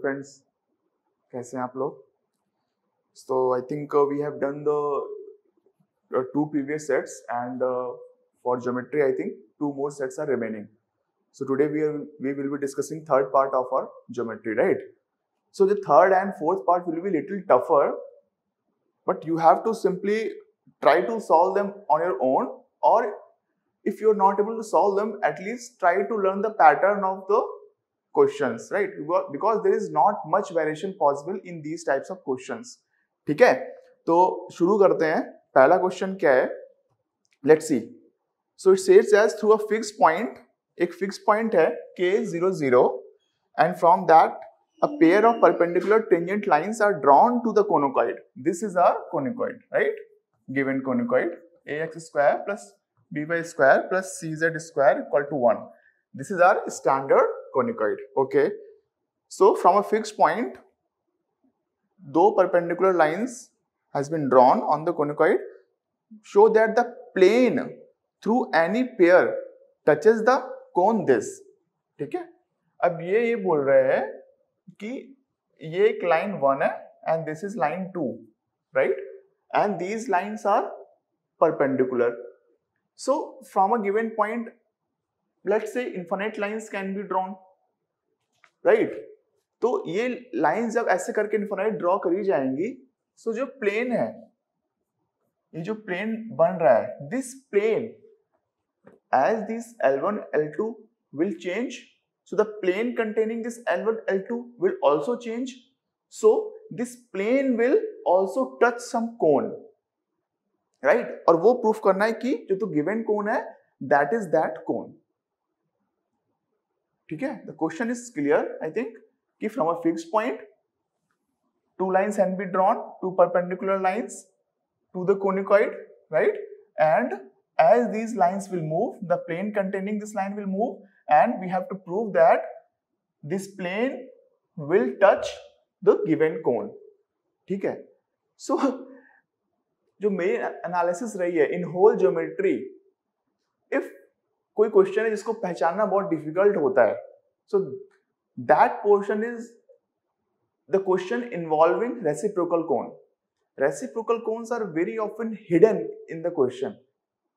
Friends, कैसे हैं आप लोग? So I think we have done the two previous sets, and for geometry I think two more sets are remaining. So today we will be discussing third part of our geometry, right? So the third and fourth part will be little tougher, but you have to simply try to solve them on your own, or if you're not able to solve them, at least try to learn the pattern of the questions, right? Because there is not much variation possible in these types of questions. ठीक है, तो शुरू करते हैं. पहला question क्या है? Let's see. So it says as through a fixed point, एक फिक्स्ड पॉइंट है k0 0, and from that a pair of perpendicular tangent lines are drawn to the conoid. This is our conoid, right? Given conoid ax square plus by square plus cz square equal to 1. This is our standard conoid. Okay, so from a fixed point, though perpendicular lines has been drawn on the conoid, show that the plane through any pair touches the cone this. ठीक है, अब ये बोल रहे हैं कि ये एक लाइन 1 है and this is line 2, right? And these lines are perpendicular. So from a given point, let's say infinite lines can be drawn, right? तो ये लाइंस जब ऐसे करके इनफिनाइट ड्रॉ करी जाएंगी, सो जो प्लेन है, ये जो प्लेन बन रहा है, this plane as this L1 L2 will change, so the plane containing this L1 L2 will also change, so this plane will also touch some cone, right? और वो प्रूफ करना है कि जो तो गिवन कोन है that is that cone. ठीक है, the question is clear I think, कि from a fixed point two lines can be drawn, two perpendicular lines to the conoid, right? And as these lines will move, the plane containing this line will move, and we have to prove that this plane will touch the given cone. ठीक है, so जो मेरी analysis रही है in whole geometry, if कोई question है जिसको पहचानना बहुत डिफिकल्ट होता है, so that portion is the question involving reciprocal cone. Reciprocal cones are very often hidden in the question.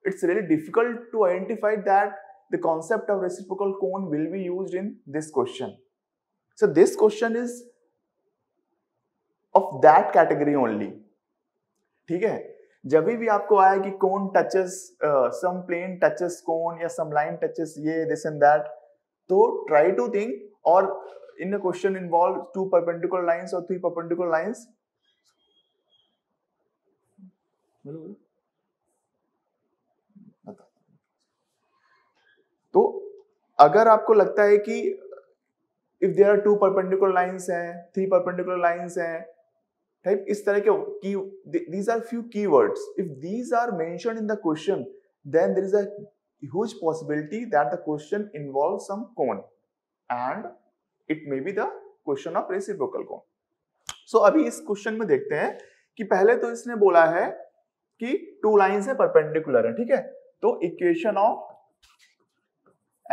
It's really difficult to identify that the concept of reciprocal cone will be used in this question. So this question is of that category only. ठीक है, जब भी आपको आया कि cone touches some plane touches cone या some line touches ये this and that, तो try to think, or in a question involves two perpendicular lines or three perpendicular lines. तो अगर आपको लगता है कि if there are two perpendicular lines हैं, three perpendicular lines हैं, type इस तरह के these are few keywords. If these are mentioned in the question, then there is a huge possibility that the question involves some cone, and it may be the question of reciprocal cone. So अभी इस question में देखते हैं कि पहले तो इसने बोला है कि two lines है perpendicular है, ठीक है? तो equation of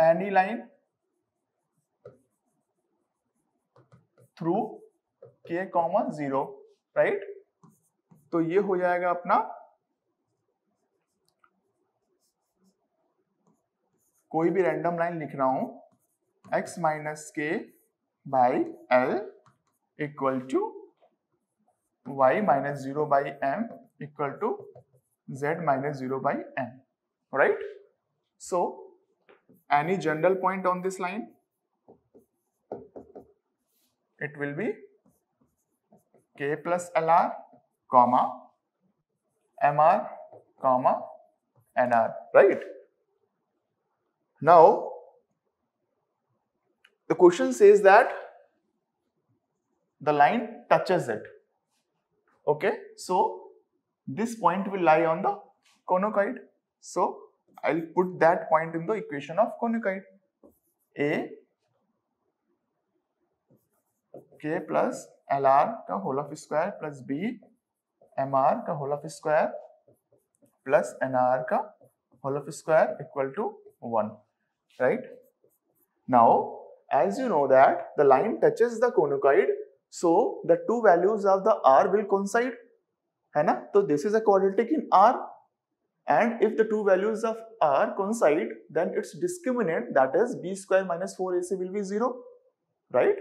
any line through k, 0, right? तो ये हो जाएगा अपना, कोई भी रैंडम लाइन लिख रहा हूं, x माइनस के by l equal to y minus 0 by m equal to z minus 0 by m, right? So any general point on this line, it will be k plus lr comma mr comma nr, right? Now the question says that the line touches it. Okay, so this point will lie on the conoid, so I'll put that point in the equation of conoid. A k plus lr का whole of square plus b mr का whole of square plus nr का whole of square equal to 1, right? Now as you know that the line touches the conoid, so the two values of the r will coincide, है ना? तो this is a quadratic in r, and if the two values of r coincide, then its discriminant, that is b square minus 4ac, will be 0, right?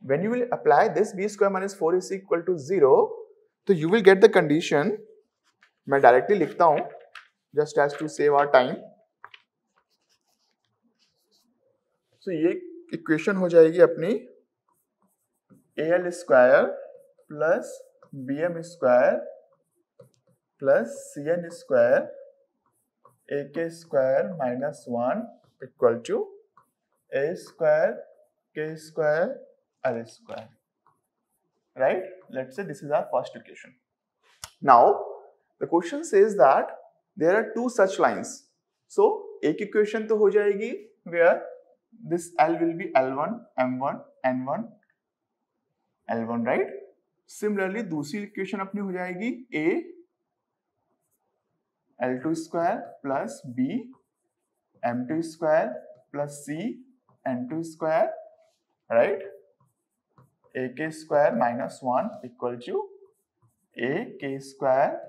When you will apply this b square minus 4ac equal to 0, तो you will get the condition, मैं directly लिखता हूं just as to save our time. So ये equation हो जाएगी अपनी al square plus bm square plus cn square ak square minus 1 equal to a square k square r square, right? Let's say this is our first equation. Now the question says that there are two such lines. So एक equation तो हो जाएगी where this L will be L1, M1, N1, L1, right? Similarly दूसरी equation अपनी हो जाएगी A L2 square plus B M2 square plus C N2 square, right? ak square minus 1 equal to ak square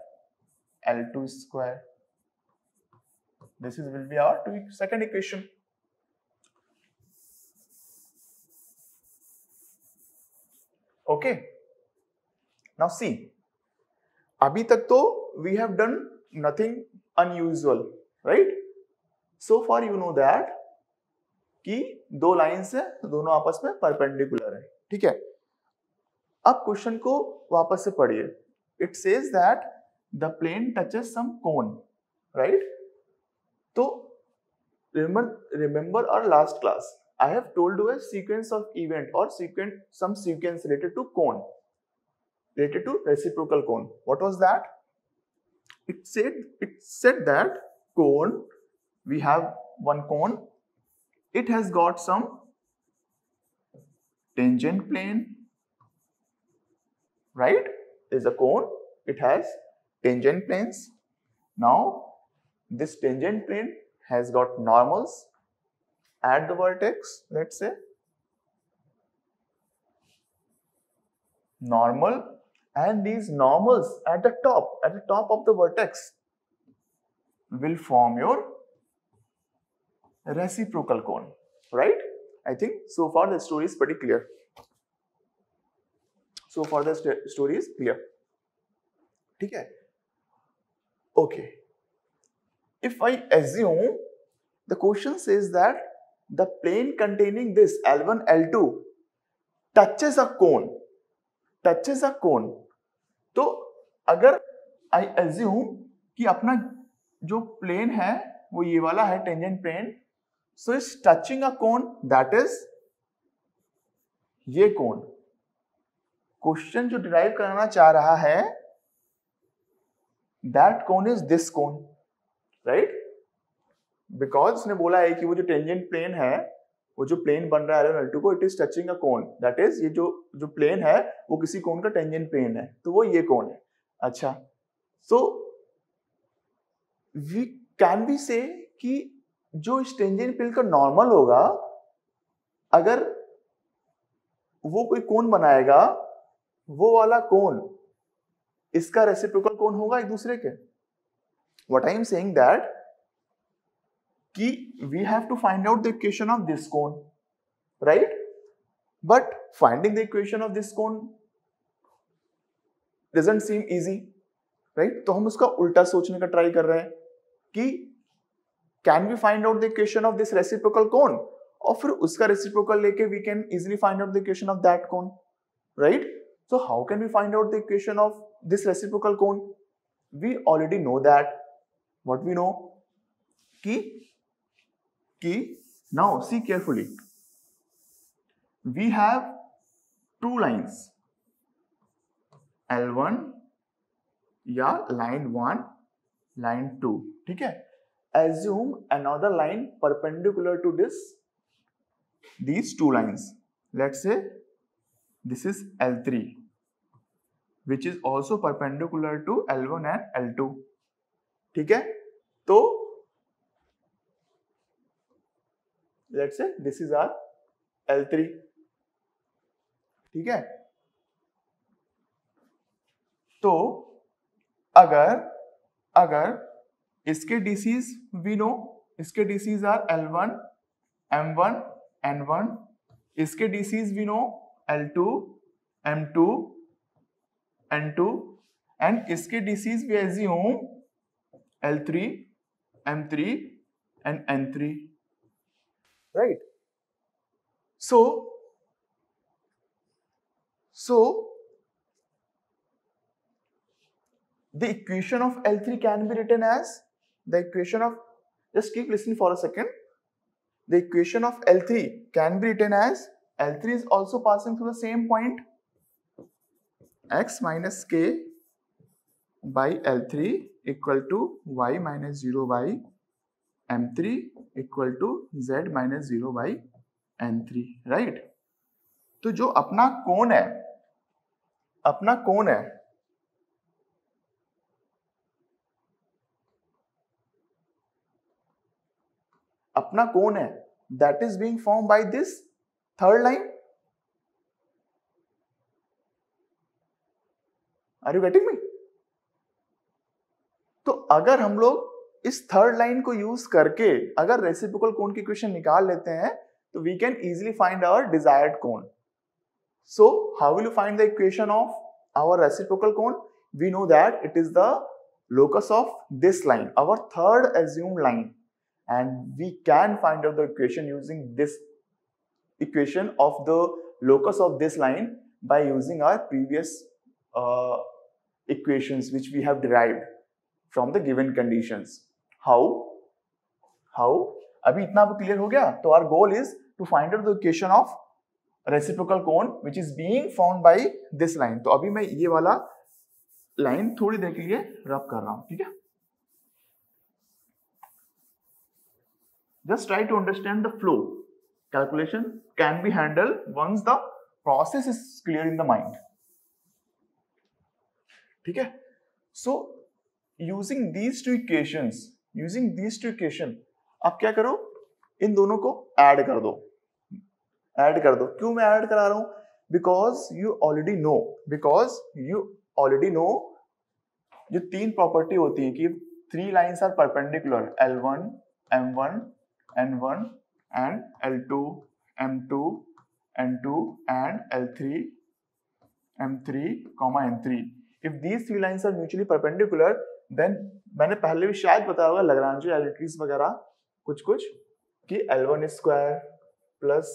L2 square. This will be our second equation. Okay. Now see, अभी तक तो we have done nothing unusual, right? So far you know that कि दो lines है, दोनों आपस में perpendicular है, ठीक है? अब क्वेश्चन को वापस से पढ़िए. It says that the plane touches some cone, right? तो remember our last class, I have told you a sequence of event और some sequence related to cone, related to reciprocal cone. What was that? It said that cone, we have one cone, it has got some tangent plane, right? Is a cone, it has tangent planes. Now this tangent plane has got normals at the vertex, let's say normal, and these normals at the top of the vertex will form your reciprocal cone, right? I think so far the story is pretty clear. So far the story is clear. ठीक है? Okay. If I assume the question says that the plane containing this L1, L2 touches a cone, तो अगर I assume कि अपना जो plane है वो ये वाला है, tangent plane, so it's touching a cone, that is ये कोन. क्वेश्चन जो डिराइव कराना चाह रहा है, that cone is this cone, right? Because उसने बोला है कि वो जो टेंजेंट प्लेन है, वो जो प्लेन बन रहा है L1, L2 को, it is touching a cone, that is ये जो प्लेन है वो किसी कोन का टेंजेंट प्लेन है, तो वो ये कोन है. अच्छा, so can we say कि जो इस टेंजेंट प्लेन का नॉर्मल होगा, अगर वो कोई कोन बनाएगा, वो वाला कोन इसका रेसिप्रोकल कोन होगा एक दूसरे के. What I am saying that कि we have to find out the equation of this cone, right? But finding the equation of this cone doesn't seem easy, right? तो हम उसका उल्टा सोचने का ट्राई कर रहे हैं कि can we find out the equation of this reciprocal cone, और फिर उसका reciprocal लेके we can easily find out the equation of that cone, right? So how can we find out the equation of this reciprocal cone? We already know that. What we know? Now see carefully. We have two lines, L1 या line 1, line 2, ठीक है? Assume another line perpendicular to this these two lines. Let's say this is L3, which is also perpendicular to L1 and L2. ठीक है, तो let's say this is our L3. ठीक है, तो अगर इसके DCs we know, इसके DCs are L1, M1, N1, इसके DCs we know L2, M2, N2, and इसके DCs we assume L3, M3 and N3, right? So the equation of L3 can be written as the equation of, just keep listening for a second. The equation of L3 can be written as L3 is also passing through the same point, x minus k by L3 equal to y minus 0 by M3 equal to z minus 0 by N3, right? तो जो अपना कोण है, that is being formed by this third line. Are you getting me? तो अगर हम लोग इस थर्ड लाइन को यूज करके अगर रेसिप्रोकल कोण की इक्वेशन निकाल लेते हैं तो we can easily find our desired कोण. So how will you find the equation of our reciprocal cone? We know that it is the locus of this line, our third assumed line, and we can find out the equation using this equation of the locus of this line by using our previous equations which we have derived from the given conditions. How? अभी इतना भी clear हो गया? तो our goal is to find out the equation of reciprocal cone which is being formed by this line. तो अभी मैं ये वाला लाइन थोड़ी देर के लिए रब कर रहा हूं, ठीक है? Just try to understand the flow. Calculation can be handled once the process is clear in the mind. ठीक है? So using these two equations, आप क्या करो? इन दोनों को ऐड कर दो. क्यों मैं ऐड करा रहा हूं? Because you already know जो तीन प्रॉपर्टी होती है कि three lines are perpendicular, L1, M1, N1 and L2, M2, N2 and L3, M3, N3. If these three lines are mutually perpendicular, then मैंने पहले भी शायद बताया होगा लैग्रांज आइडेंटिटीज वगैरह कुछ कि L1 square plus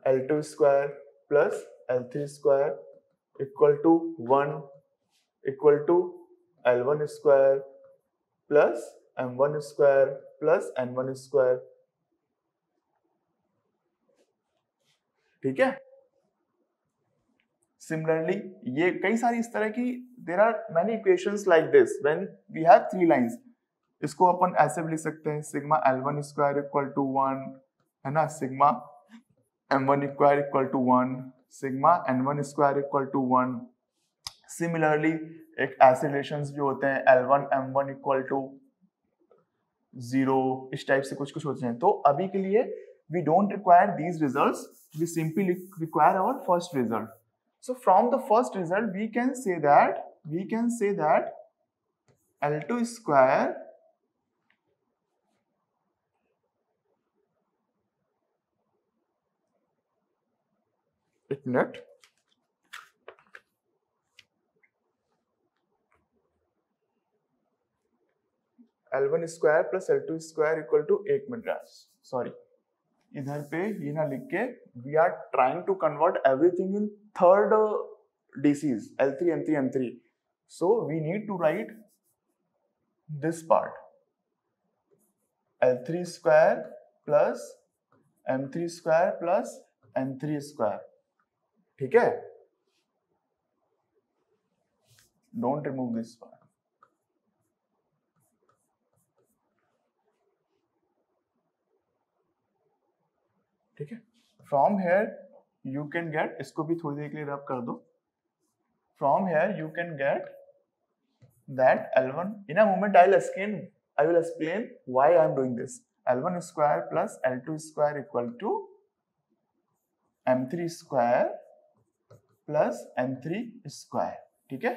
L2 square plus L3 square equal to 1 equal to L1 square plus M1 square plus N1 square. ठीक है? Similarly, ये कई सारी इस तरह की there are many equations like this when we have three lines. इसको अपन ऐसे भी लिख सकते हैं sigma L1 square equal to 1, है ना? Sigma M1 square equal to 1, sigma N1 square equal to 1. Similarly, एक ऐसे रिलेशंस भी होते हैं L1 M1 equal to 0, इस टाइप से कुछ होते हैं. तो अभी के लिए we don't require these results, we simply require our first result. So from the first result we can say that L2 square एक minute, L1 square plus L2 square equal to, एक मिनट सॉरी, इधर पे ये ना लिख के we are trying to convert everything in third DCs L3, M3, M3. So we need to write this part L3 square plus M3 square plus N3 square. ठीक है? Don't remove this part. ठीक है, from here you can get, इसको भी थोड़ी देर के लिए रब कर दो, from here you can get that L1 in a moment I will explain why I am doing this. L1 square plus L2 square equal to M3 square plus M3 square. ठीक है,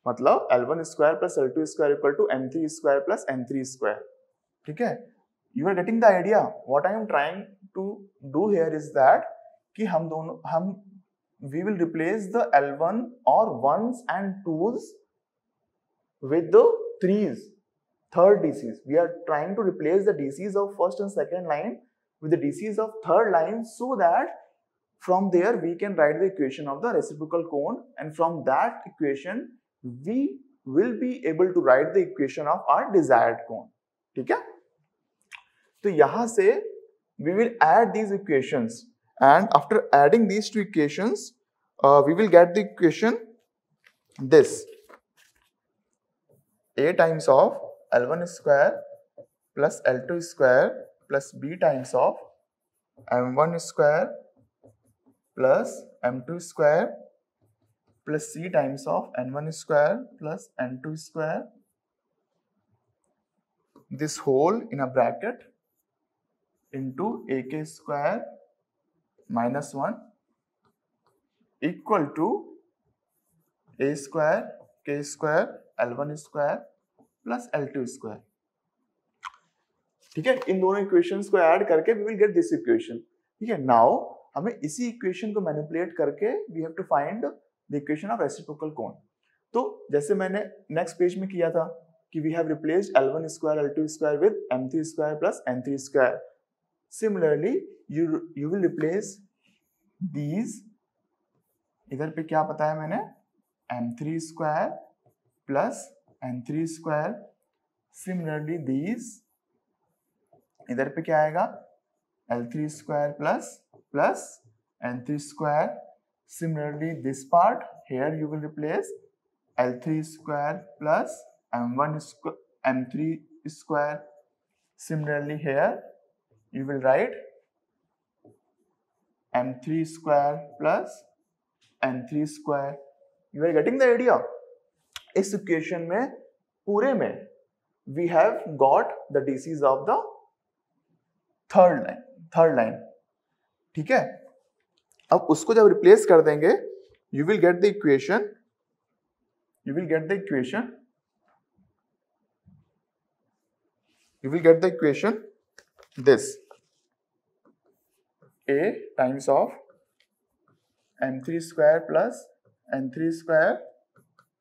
मतलब L1 square plus L2 square equal to M3 square plus M3 square. ठीक है, you are getting the idea. What I am trying to do here is that कि हम we will replace the L1 or 1s and 2s with the 3s, third DCs. We are trying to replace the DCs of first and second line with the DCs of third line, so that from there we can write the equation of the reciprocal cone, and from that equation we will be able to write the equation of our desired cone. ठीक है, तो यहां से we will add these equations, and after adding these two equations we will get the equation this: a times of L1 square plus L2 square plus b times of M1 square plus M2 square plus c times of N1 square plus N2 square, this whole in a bracket into ak square minus 1 equal to a square k square L1 square plus L2 square. ठीक है, इन दोनों equations को add करके we will get this equation. ठीक है, now हमें इसी equation को मैनिपुलेट करके we have to find the equation of reciprocal cone. तो जैसे मैंने नेक्स्ट पेज में किया था कि we have replaced L1 square L2 square with M3 square plus N3 square. Similarly, you will replace these, इधर पे क्या बताया मैंने, M3 square plus N3 square. Similarly these, इधर पे क्या आएगा, L3 square plus N3 square. Similarly this part here you will replace L3 square plus M3 square. Similarly here you will write M3 square plus N3 square. You are getting the idea. इस equation में पूरे में we have got the DCs of the third line. ठीक है, अब उसको जब replace कर देंगे you will get the equation this: a times of M3 square plus N3 square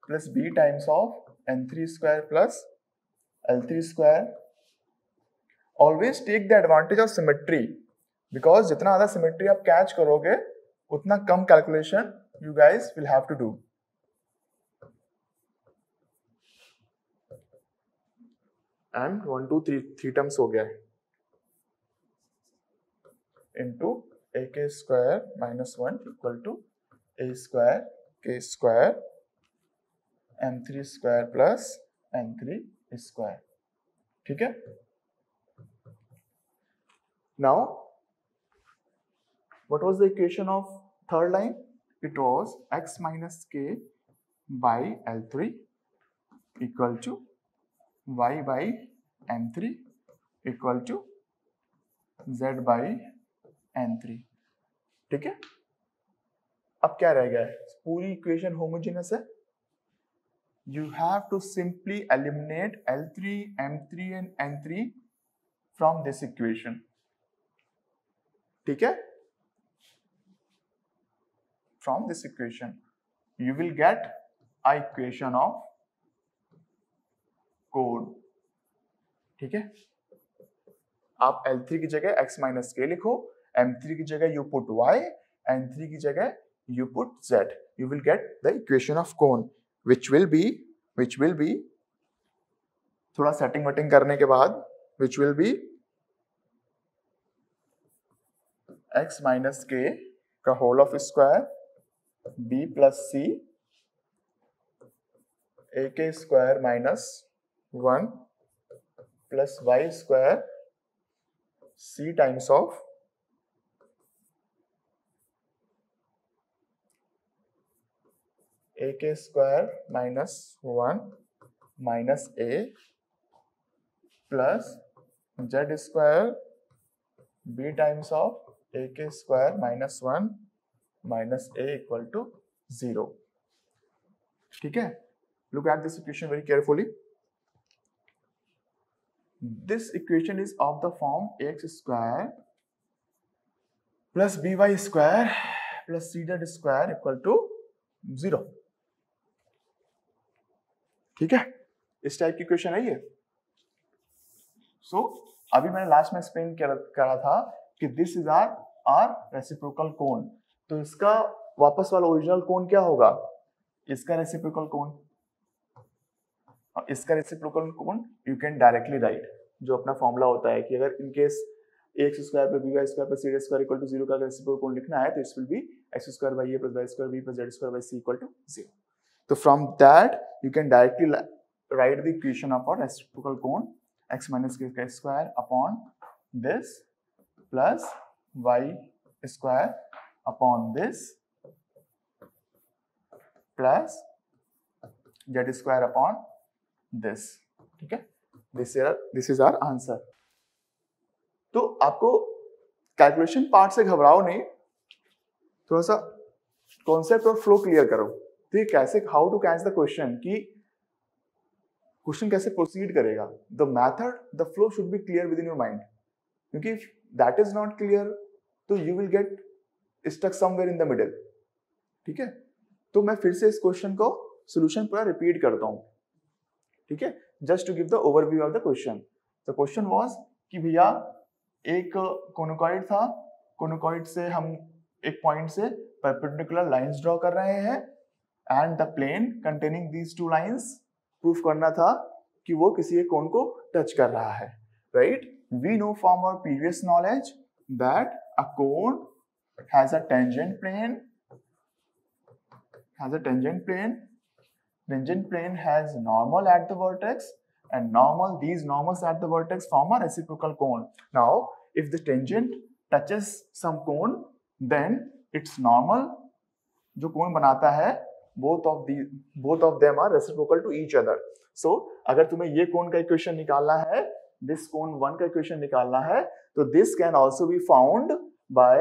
plus b times of N3 square plus L3 square. Always take the advantage of symmetry, because जितना ज़्यादा symmetry आप catch करोगे उतना कम calculation you guys will have to do. And 1 2 3 terms हो गया है, into ak square minus 1 equal to a square k square M3 square plus N3 square. ठीक है, now what was the equation of third line? It was x minus k by L3 equal to y by M3 equal to z by N3. ठीक है, अब क्या रह गया है, पूरी इक्वेशन होमोजेनस है. You have to simply eliminate L3, M3 and N3 from this equation. ठीक है, from this equation you will get a equation of cone. ठीक है, आप L3 की जगह x minus k लिखो, M3 की जगह you put y, N3 की जगह you put z. You will get the equation of cone, which will be थोड़ा सेटिंग वटिंग करने के बाद which will be x minus k का whole of square b plus c ak square minus 1 plus y square c times of a k square minus 1 minus a plus z square b times of a k square minus 1 minus a equal to 0. ठीक है? Look at this equation very carefully. This equation is of the form ax square plus by square plus cz square equal to 0. ठीक है? इस type की equation है ये. So, अभी मैंने लास्ट में एक्सप्लेन करा था कि दिस इज आर रेसिप्रोकल कोन. तो इसका वापस वाला ओरिजिनल कोन क्या होगा? इसका रेसिप्रोकल कोन. इसका reciprocal cone you can directly write, जो अपना फॉर्मूला होता है कि अगर in case x square plus b y square plus c square equal to 0 का रेसिप्रोकल कोन लिखना है तो it will be x square by a plus y square b plus z square by c equal to 0. तो from that you can directly write the equation of a reciprocal cone x minus k square upon this plus y square upon this plus z square upon this. ठीक है? This is our answer. तो आपको calculation part से घबराओ नहीं, थोड़ा सा concept और फ्लो क्लियर करो. ठीक, कैसे how to catch the question, कि क्वेश्चन कैसे प्रोसीड करेगा. The method the flow should be clear within your mind, क्योंकि दैट इज नॉट क्लियर तो you will get stuck somewhere in the middle. ठीक है? तो मैं फिर से इस क्वेश्चन को सोल्यूशन पूरा रिपीट करता हूं. ठीक है? Just to give the overview of the question. The question was कि भैया एक कोनोकॉइड था, कोनोकॉइड से हम एक पॉइंट से परपेंडिकुलर लाइंस ड्रॉ कर रहे हैं and the plane containing these two lines proof करना था कि वो किसी एक कोन को टच कर रहा है. Right? We know from our previous knowledge that a cone has a tangent plane, tangent plane has normal at the vertex and these normals at the vertex form a reciprocal cone. Now if the tangent touches some cone then its normal जो कोन बनाता है both of them are reciprocal to each other. So अगर तुम्हें ये कोन का equation निकालना है, this cone 1 का इक्वेशन निकालना है, तो this can also be found by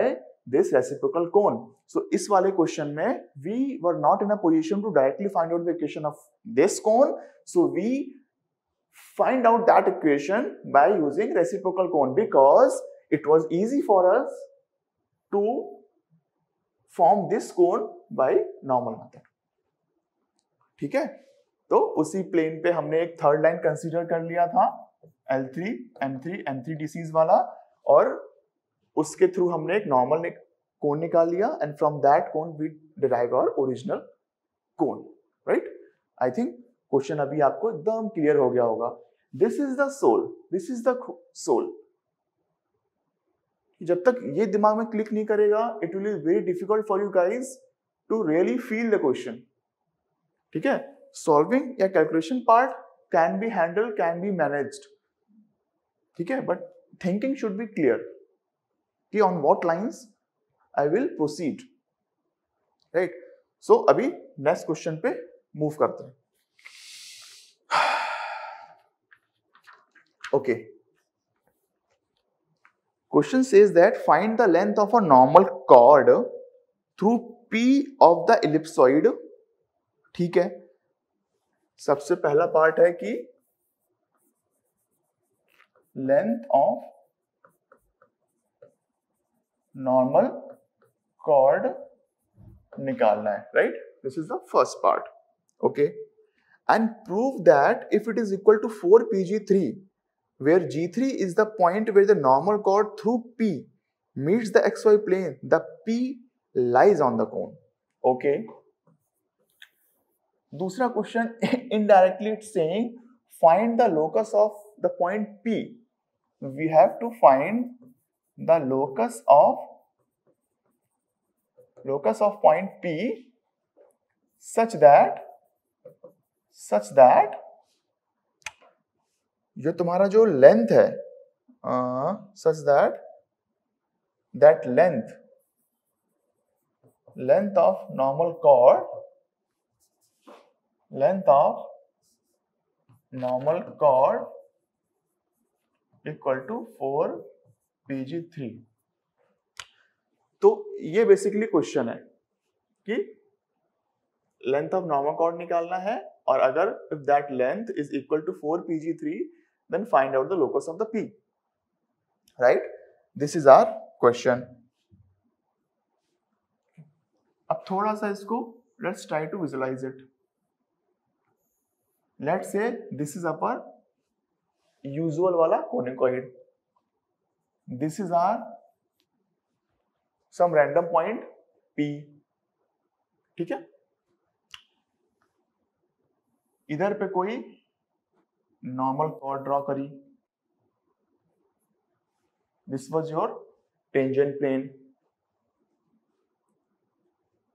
this reciprocal cone. So इस वाले क्वेश्चन में we were not in a position to directly find out the equation of this cone, so we find out that equation by using reciprocal cone because it was easy for us to form this cone by normal method. ठीक है? तो उसी plane पे हमने एक third line consider कर लिया था L3 M3 M3 डिसीज वाला, और उसके थ्रू हमने एक नॉर्मल कोन निकाल लिया and from that cone we derive our original cone. Right? I think question अभी आपको एकदम क्लियर हो गया होगा. This is the soul. जब तक ये दिमाग में क्लिक नहीं करेगा it will be very difficult for you guys to really feel the question. ठीक है? सॉल्विंग या calculation part can be handle, can be managed. ठीक है? But thinking should be clear कि on what lines I will proceed. Right? So अभी next question पे move करते हैं. Okay, question says that find the length of a normal chord through P of the ellipsoid. ठीक है? सबसे पहला part है कि लेंथ ऑफ नॉर्मल कॉर्ड निकालना है. Right? This is the first part. Okay, and prove that if it is equal to 4pg3 where g3 is the point where the normal chord through P meets the xy plane, the P lies on the cone. Okay. दूसरा question indirectly it's saying find the locus of the point P. We have to find the locus of point P such that जो तुम्हारा जो length है such that length of normal chord equal to 4 pg3। तो ये basically question है कि length of normal chord निकालना है, और अगर if that length is equal to 4 pg3 then find out the locus of the p, right? This is our question. अब थोड़ा सा इसको let's try to visualize it. Let's say this is upper usual वाला conicoid, this is our some random point P, ठीक है? इधर पे कोई नॉर्मल कॉर्ड ड्रॉ करी, this was your tangent plane,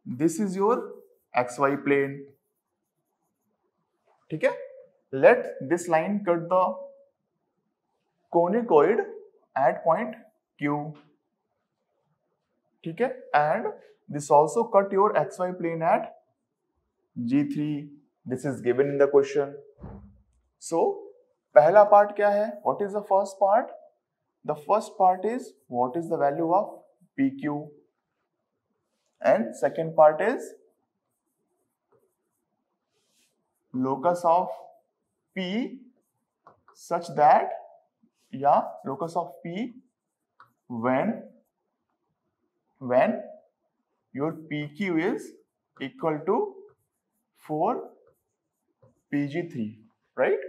this is your XY plane, ठीक है? Late this line cut the conicoid at point Q, ठीक है? And this also cut your XY plane at G3, this is given in the question. So पहला part क्या है? What is the first part? The first part is what is the value of PQ, and second part is locus of P such that, locus of P when your PQ is equal to 4 pg3, right?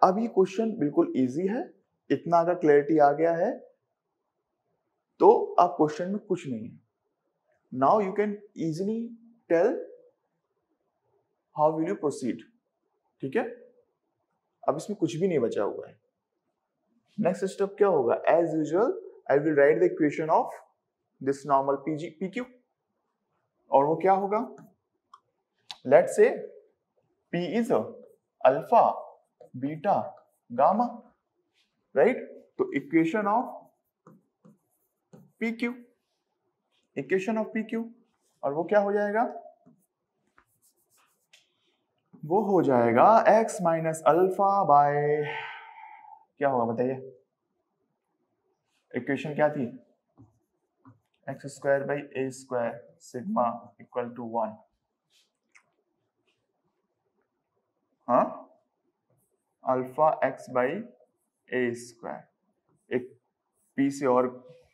अब ये question बिल्कुल easy है, इतना अगर clarity आ गया है तो अब क्वेश्चन में कुछ नहीं है। Now you can easily tell how will you proceed, ठीक है? अब इसमें कुछ भी नहीं बचा हुआ है। नेक्स्ट स्टेप क्या होगा? As usual I will write the equation of this normal PQ, और वो क्या होगा? Let's say P is alpha beta gamma, right? तो इक्वेशन ऑफ PQ, और वो क्या हो जाएगा? वो हो जाएगा x माइनस अल्फा बाय, क्या होगा बताइए? इक्वेशन क्या थी? X square by a square sigma equal to 1। हाँ, alpha x by a square. एक P से और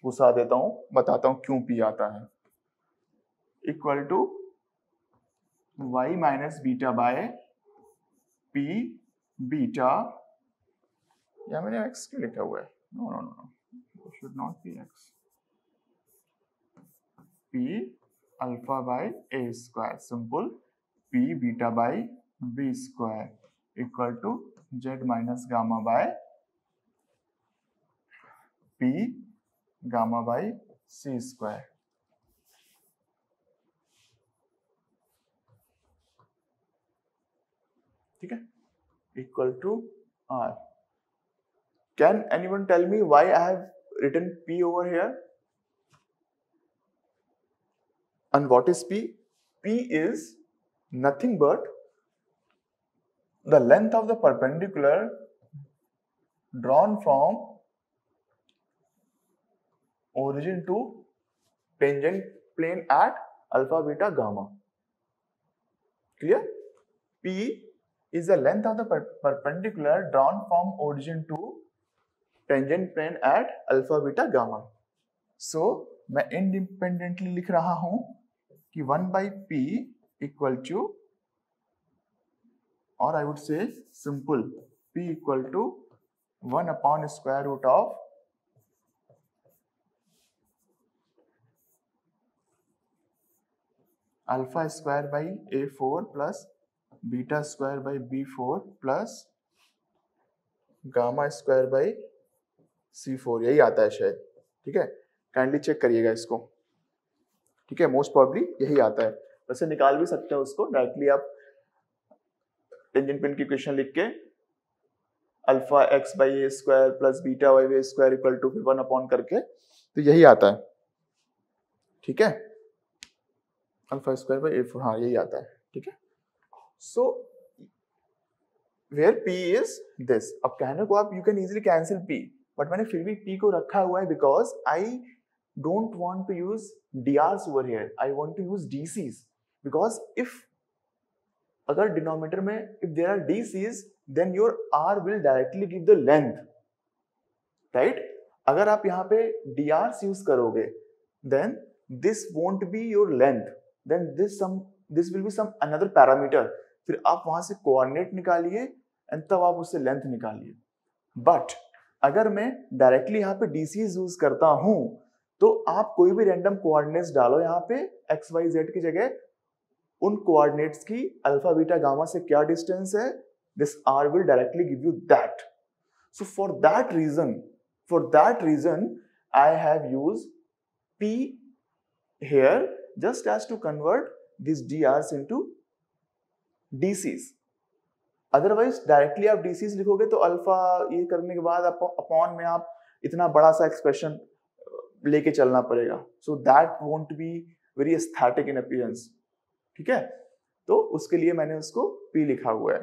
घुसा देता हूं, बताता हूं क्यों P आता है, equal to y minus beta by P beta, या मैंने x क्यों लिखा हुआ है? No, should not be x, P alpha by a square, simple P beta by B square equal to z minus gamma by P gamma by C square, ठीक है? Equal to R। Can anyone tell me why I have written P over here? And what is P? P is nothing but the length of the perpendicular drawn from origin to tangent plane at alpha, beta, gamma. Clear? P is the length of the perpendicular drawn from origin to tangent plane at alpha, beta, gamma. So मैं independently लिख रहा हूं कि 1 by P equal to, or I would say simple, P equal to 1 upon square root of alpha square by A4 plus beta square by B4 plus gamma square by C4, यही आता है शायद, ठीक है? काइंडली चेक करिएगा इसको, ठीक है? मोस्ट प्रॉब्ली यही आता है। वैसे निकाल भी सकते हैं उसको डायरेक्टली, आप टेंजेंट प्लेन की इक्वेशन लिख के alpha x by a square plus beta y a square equal to फिर 1 अपॉन करके, तो यही आता है, ठीक है, alpha square by a four, हाँ यही आता है, ठीक है। So where p is this, अब कहने को आप you can easily cancel p, but मैंने फिर भी p को रखा हुआ है because I don't want to use drs over here, I want to use dc's, because if अगर डिनोमिनेटर में if there are dc's then your r will directly give the length, right. अगर आप यहाँ पे drs यूज करोगे then this won't be your length, then this will be some another parameter, फिर आप वहां से कोऑर्डिनेट निकालिए एंड तब आप उससे लेंथ निकालिए। बट अगर मैं डायरेक्टली यहाँ पे dc's यूज करता हूं तो आप कोई भी रैंडम कोऑर्डिनेट्स डालो यहाँ पे x y z की जगह, उन कोऑर्डिनेट्स की अल्फा बीटा गामा से क्या डिस्टेंस है, this r will directly give you that. So for that reason I have used p here just as to convert these drs into dc's. Otherwise directly आप dc's लिखोगे तो alpha ये करने के बाद अपॉन में आप इतना बड़ा सा एक्सप्रेशन लेके चलना पड़ेगा, so that won't be very aesthetic in appearance, ठीक है। तो उसके लिए मैंने उसको p लिखा हुआ है।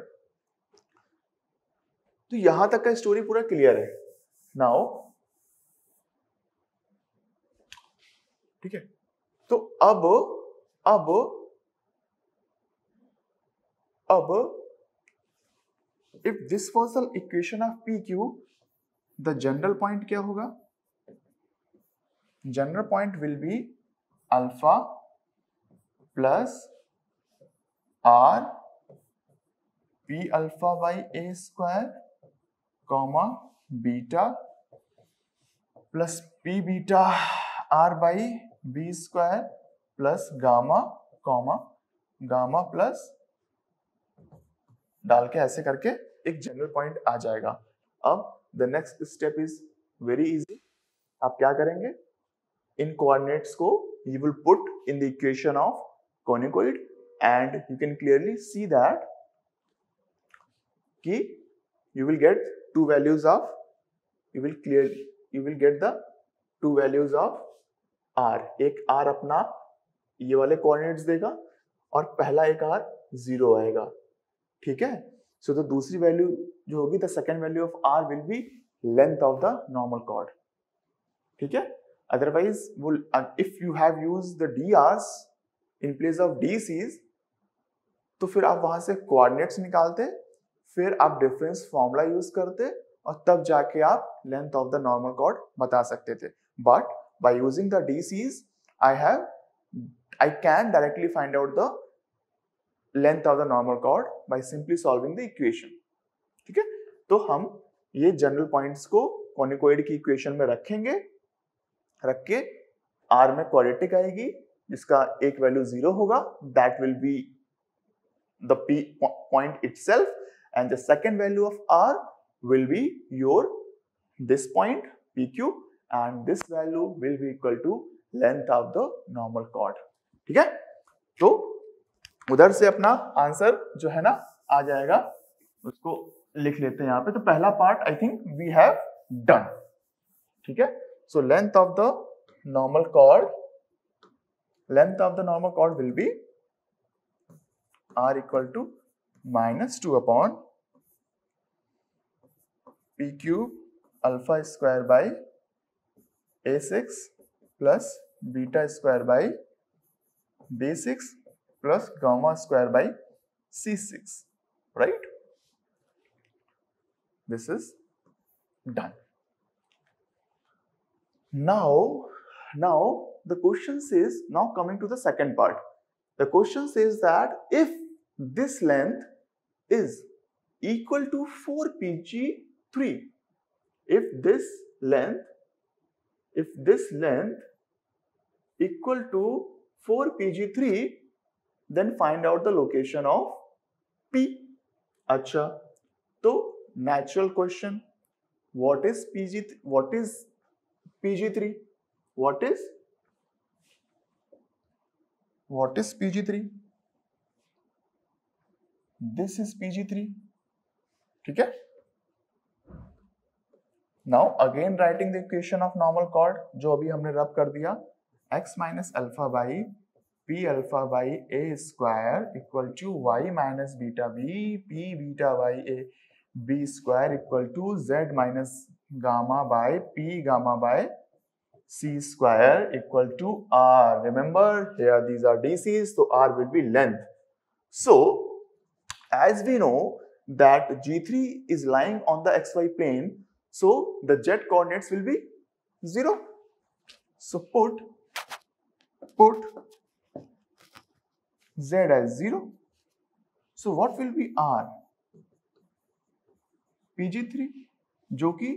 तो यहां तक का स्टोरी पूरा क्लियर है नाउ, ठीक है। तो अब if this was the equation of PQ, the general point क्या होगा, general point will be alpha plus r p alpha by a square comma beta plus p beta r by b square plus gamma comma gamma plus डाल के ऐसे करके एक general point आ जाएगा। अब the next step is very easy, आप क्या करेंगे, इन कोऑर्डिनेट्स को you will put in the equation of conicoid and you can clearly see that कि you will get two values of, you will get the two values of r, एक r अपना ये वाले coordinates देगा और पहला एक r 0 आएगा, ठीक है। सो तो दूसरी वैल्यू जो होगी, the second value of r will be length of the normal cord, ठीक है। Otherwise, if you have used the drs in place of dc's, तो फिर आप वहां से कोऑर्डिनेट्स निकालते, फिर आप डिफरेंस फॉर्मूला यूज करते और तब जाके आप length of the normal cord बता सकते थे। But by using the dc's, I can directly find out the length of the normal chord by simply solving the equation, ठीक है। तो हम ये जनरल पॉइंट्स को कोनिकोइड की इक्वेशन में रखेंगे, रख के r में क्वाड्रेटिक आएगी जिसका एक वैल्यू 0 होगा, that will be the p point itself, and the second value of r will be your this point pq, and this value will be equal to length of the normal chord, ठीक है। तो उधर से अपना answer जो है ना आ जाएगा, उसको लिख लेते हैं यहाँ पे। तो पहला part I think we have done, ठीक है। So length of the normal chord will be r equal to minus 2 upon p cube alpha square by a6 plus beta square by b6 plus gamma square by c6, right? This is done. Now the question says, now coming to the second part, the question says that if this length is equal to 4pg3, if this length equal to 4pg3, then find out the location of p. अच्छा, तो natural question, what is pg3? What is pg3? What is pg3? This is pg3, ठीक है। Now again writing the equation of normal chord, जो अभी हमने rub कर दिया, x minus alpha by p alpha by a square equal to y minus beta b p beta by a b square equal to z minus gamma by p gamma by c square equal to r. Remember here these are DCs, so r will be length. So as we know that G3 is lying on the xy plane, so the z coordinates will be 0. So put z as 0. So what will be r? Pg3 जो कि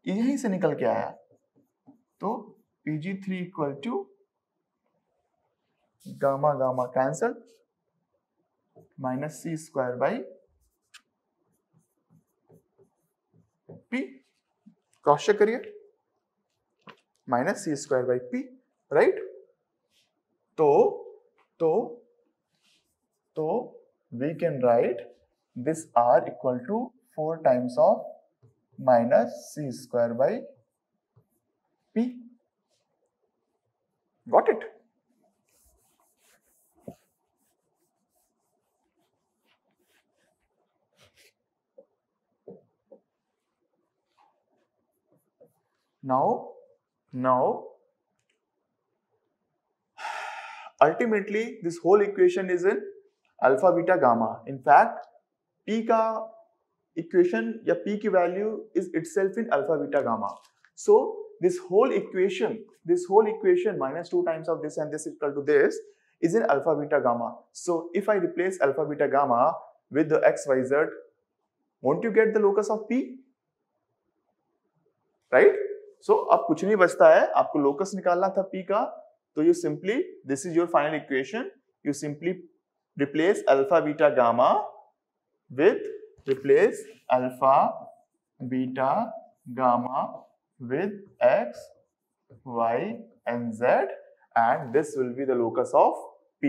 यहीं से निकल के आया, तो Pg3 equal to gamma gamma cancel minus C square by P, cross check करिए, minus C square by P, right. तो we can write this are equal to 4 times of minus C square by P. Got it? Now, ultimately, this whole equation is in alpha, beta, gamma. In fact, p का equation या p की value is itself in alpha, beta, gamma. So this whole equation minus 2 times of this and this equal to this is in alpha, beta, gamma. So if I replace alpha, beta, gamma with the x, y, z, won't you get the locus of p? Right? So अब कुछ नहीं बचता है, आपको locus निकालना था p का, तो you simply, this is your final equation, you simply replace alpha, beta, gamma with, replace alpha, beta, gamma with x, y and z and this will be the locus of p.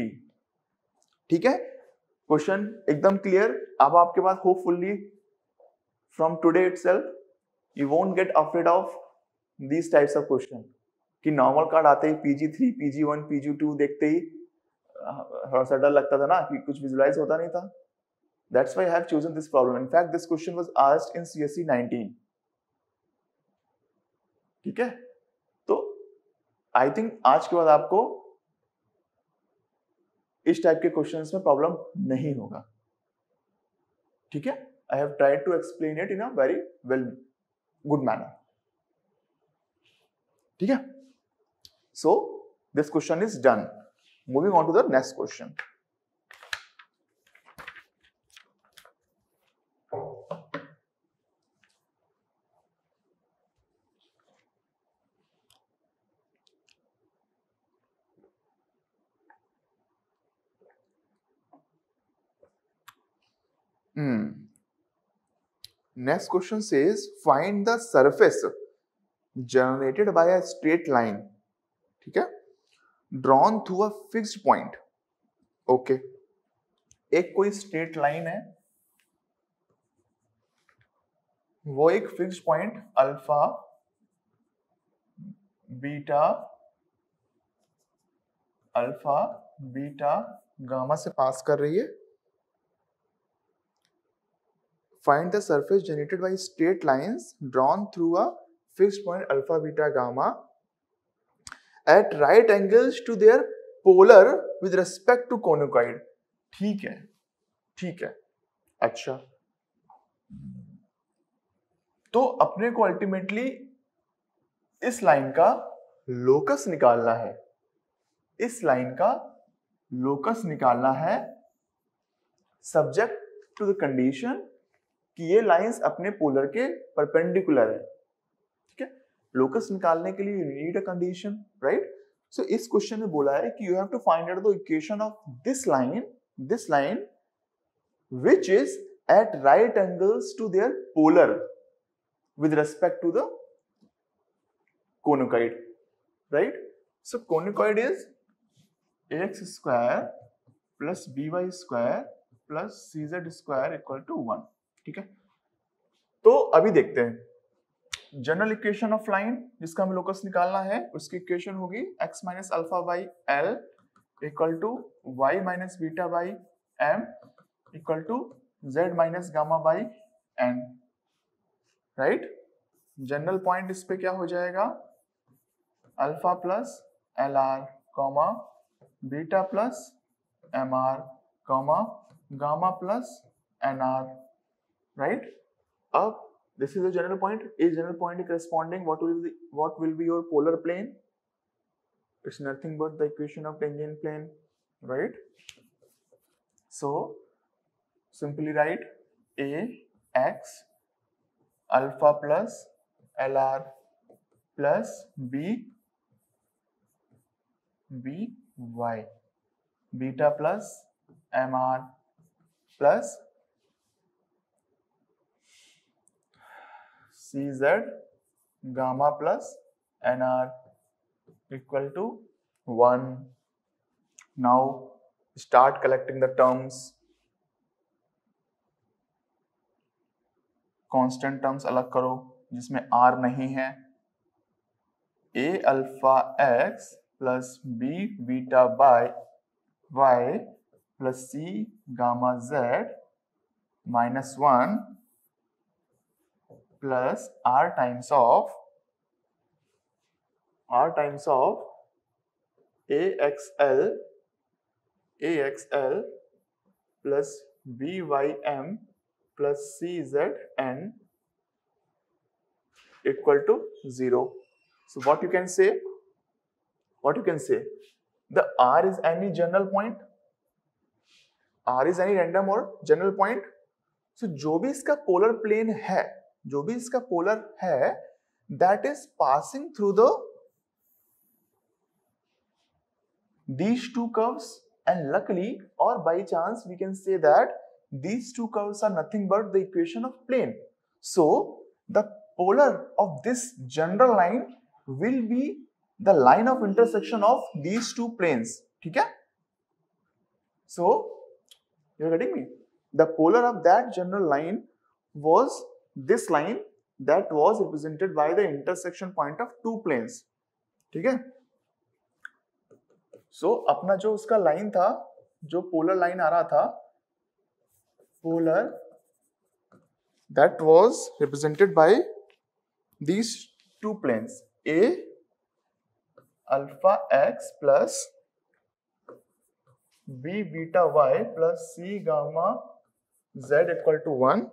ठीक है, question एकदम clear. अब आपके पास hopefully from today itself you won't get afraid of these types of question कि normal card आते ही PG3, PG1, PG2 देखते ही थोड़ा सा डर लगता था ना कि कुछ विजुलाइज होता नहीं था। That's why I have chosen this problem. In fact, this question was asked in CSE 19. ठीक है, तो आई थिंक आज के बाद आपको इस टाइप के क्वेश्चंस में प्रॉब्लम नहीं होगा। ठीक है, I have tried to explain it in a very well good manner. ठीक है, so this question is done. Moving on to the next question. Next question says find the surface generated by a straight line, ठीक है, drawn through a fixed point. Okay, एक कोई straight line है, वो एक fixed point alpha, beta, gamma से पास कर रही है। Find the surface generated by straight lines drawn through a fixed point alpha, beta, gamma at right angles to their polar with respect to conocoid. ठीक है, अच्छा, तो अपने को अल्टीमेटली इस लाइन का लोकस निकालना है, सब्जेक्ट टू द कंडीशन कि ये लाइंस अपने पोलर के परपेंडिकुलर है। ठीक है, लोकस निकालने के लिए you need a condition, right. So इस क्वेश्चन में बोला है कि you have to find out the equation of this line which is at right angles to their polar with respect to the conicoid, right. So conicoid is ax square plus by square plus cz square equal to 1। ठीक है, तो अभी देखते हैं general equation of line जिसका हमें locus निकालना है, उसकी इक्वेशन होगी x minus alpha by l equal to y minus beta by m equal to z minus gamma by n, right. General point इस पे क्या हो जाएगा, alpha plus l r comma beta plus m r comma gamma plus n r, right. अब this is the general point. A general point corresponding what will be your polar plane? It's nothing but the equation of tangent plane, right? So simply write A x alpha plus LR plus B y beta plus MR plus CZ gamma plus NR equal to 1. Now start collecting the terms. Constant terms अलग करो जिसमें R नहीं है. A alpha x plus B beta by y plus C gamma z minus 1 plus r times of axl plus bym plus czn equal to 0. So what you can say? The r is any general point, r is any random or general point. So जो भी इसका polar plane है, जो भी इसका polar है, that is passing through these two curves, and luckily or by chance we can say that these two curves are nothing but the equation of plane. So the polar of this general line will be the line of intersection of these two planes. ठीक है? So you are getting me? The polar of that general line was this line that was represented by the intersection point of two planes. ठीक है? So अपना जो उसका line था, जो polar line आ रहा था, polar that was represented by these two planes, A alpha x plus B beta y plus C gamma z equal to 1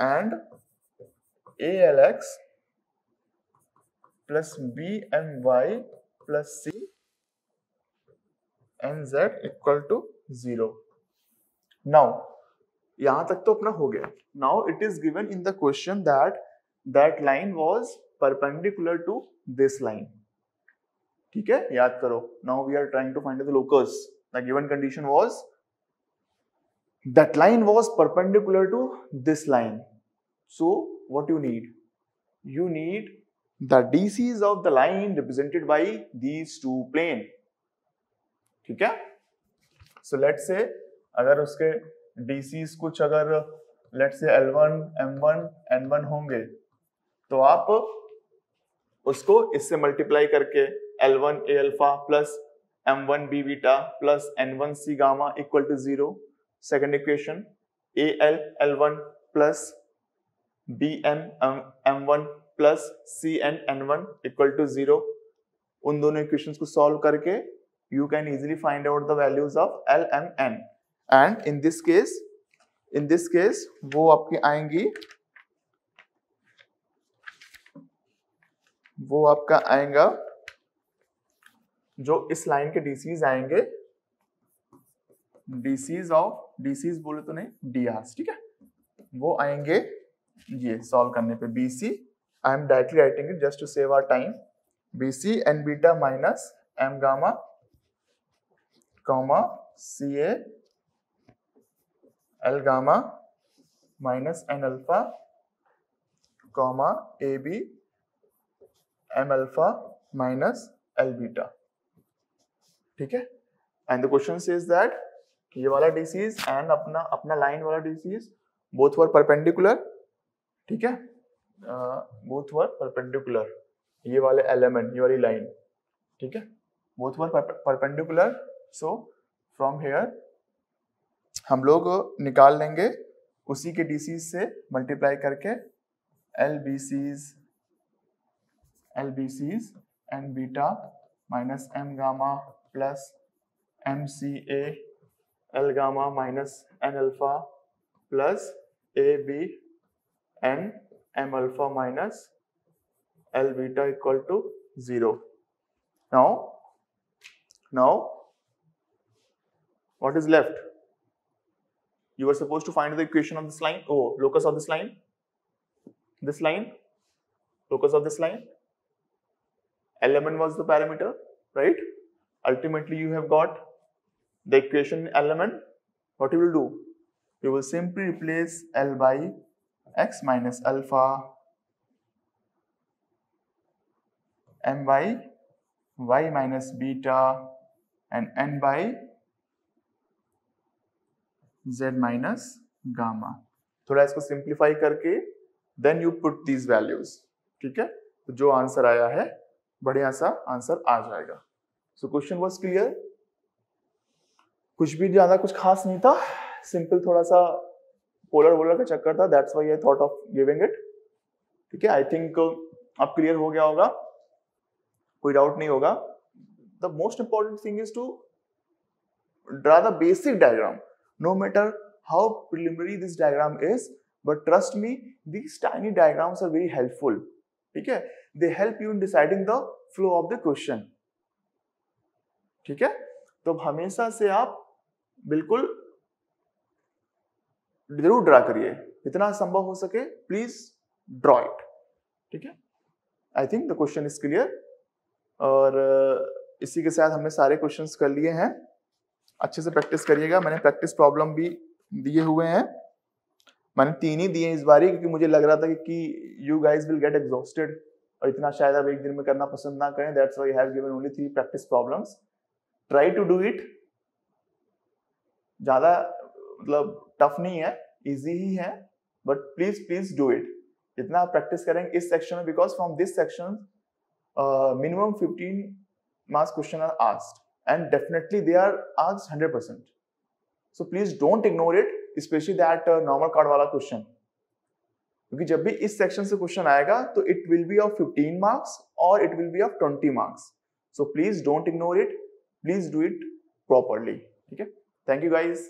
and ALX plus BMY plus C and Z equal to 0. Now, यहाँ तक तो अपना हो गया. Now it is given in the question that line was perpendicular to this line. ठीक है, याद करो. Now we are trying to find the locus. The given condition was that line was perpendicular to this line. So what you need? You need the DCs of the line represented by these two plane. ठीक है? So let's say अगर उसके DCs कुछ अगर let's say L1, M1, N1 होंगे, तो आप उसको इससे मल्टीप्लाई करके L1 A alpha plus M1 B beta plus N1 C gamma equal to 0. Second equation AL L1 plus BM M1 plus CN N1 equal to 0. उन दोनों equations को solve करके you can easily find out the values of L, M, N. And in this case वो आपकी आएंगी, वो आपका आएगा जो इस लाइन के DCs आएंगे, DCs बोले तो नहीं, DRs, ठीक है, वो आएंगे ये सॉल्व करने पे. BC I am directly writing it just to save our time. BC N beta minus M gamma comma CA L gamma minus N alpha comma AB M alpha minus L beta. ठीक है? And the question says that ये वाला DCs and अपना line वाला DCs both were perpendicular. ठीक है? Both were perpendicular, ये वाले एलिमेंट, ये वाली लाइन, ठीक है, both were perpendicular. So from here हम लोग निकाल लेंगे उसी के डीसीज से मल्टीप्लाई करके एलबीसीज N beta minus M gamma plus M C L gamma minus N alpha plus A B N M alpha minus L beta equal to 0. Now what is left? You were supposed to find the equation of this line. Oh, locus of this line. This line, locus of this line. Element was the parameter, right? Ultimately, you have got the equation element. What you will do? You will simply replace L by x minus alpha m by y minus beta and n by z minus gamma. थोड़ा इसको simplify करके then you put these values, ठीक है, तो जो answer आया है बढ़िया सा आंसर आ जाएगा. सो क्वेश्चन वाज क्लियर, कुछ भी ज्यादा कुछ खास नहीं था, सिंपल थोड़ा सा पोलर का चक्कर था, that's why I thought of giving it. ठीक है, आई थिंक अब क्लियर हो गया होगा, कोई डाउट नहीं होगा. The most important thing is to draw the basic diagram, no matter how preliminary this diagram is, but trust me, these tiny diagrams are very helpful. ठीक है, they help you in deciding the flow of the question. ठीक है, तो हमेशा से आप बिल्कुल जरूर ड्रा करिए, जितना संभव हो सके प्लीज ड्रॉ इट. ठीक है, I think the question is clear. और इसी के साथ हमने सारे क्वेश्चंस कर लिए हैं. अच्छे से प्रैक्टिस करिएगा. मैंने प्रैक्टिस प्रॉब्लम भी दिए हुए हैं, मैंने 3 ही दिए इस बारी, क्योंकि मुझे लग रहा था कि you guys will get exhausted और इतना शायद आप एक दिन में करना पसंद ना करें. That's why I have given only 3 practice problems. Try to do it. ज्यादा मतलब टफ नहीं है, इजी ही है, बट प्लीज डू इट. जितना आप प्रैक्टिस करेंगे इस सेक्शन में, because from this section minimum 15 marks question are asked and definitely they are asked 100%. So please don't ignore it, especially that normal card वाला question. क्योंकि जब भी इस सेक्शन से क्वेश्चन आएगा तो it will be of 15 marks or it will be of 20 marks. So please don't ignore it. Please do it properly. ठीक है? Thank you guys.